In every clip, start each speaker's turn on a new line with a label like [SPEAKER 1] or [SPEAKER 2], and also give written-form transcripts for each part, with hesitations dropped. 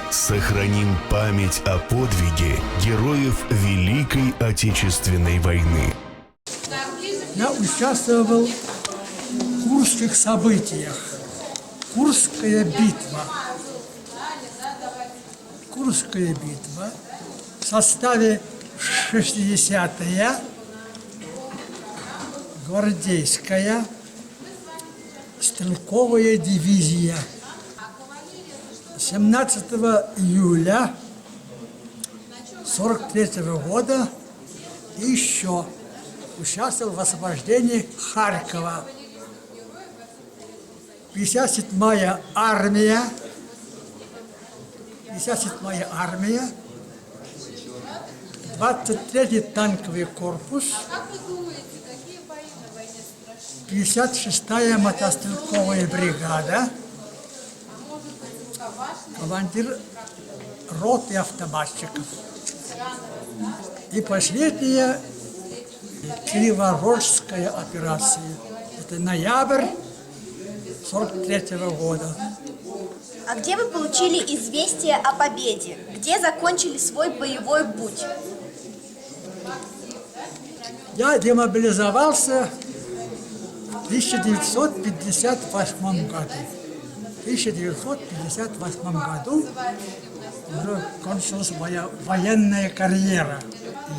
[SPEAKER 1] Сохраним память о подвиге героев Великой Отечественной войны.
[SPEAKER 2] Я участвовал в курских событиях. Курская битва. Курская битва в составе 60-я, гвардейская, стрелковая дивизия. 17 июля 43 года еще участвовал в освобождении Харькова. 57-я армия, 23-й танковый корпус, 56-я мотострелковая бригада, командир роты автоматчиков. И последняя Криворожская операция. Это ноябрь 43-го года.
[SPEAKER 3] А где вы получили известие о победе? Где закончили свой боевой путь?
[SPEAKER 2] Я демобилизовался в 1958 году. В 1958 году уже кончилась моя военная карьера.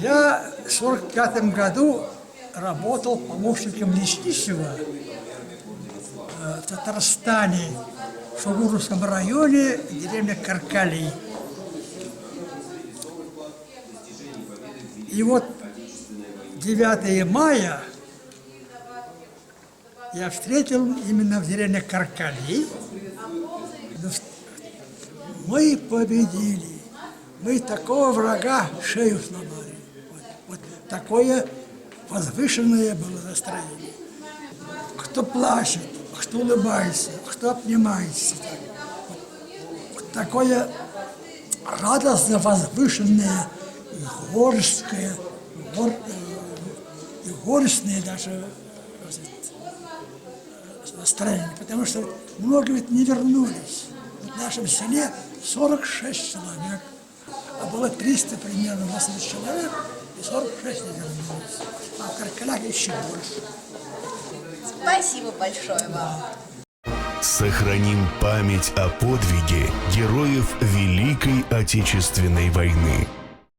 [SPEAKER 2] Я в 1945 году работал помощником лесничего в Татарстане, в Шугуровском районе, деревня Каркали. И вот 9 мая я встретил именно в деревне Каркали. Мы победили. Мы такого врага шею сломали. Вот такое возвышенное было настроение. Кто плачет, кто улыбается, кто обнимается. Вот такое радостно возвышенное, горское, и горестное даже настроение, потому что многие ведь не вернулись. Вот в нашем селе 46 человек, а было 300 примерно 80 человек, и 46 не вернулись. А в Каркалях еще больше.
[SPEAKER 3] Спасибо большое вам.
[SPEAKER 1] Сохраним память о подвиге героев Великой Отечественной войны.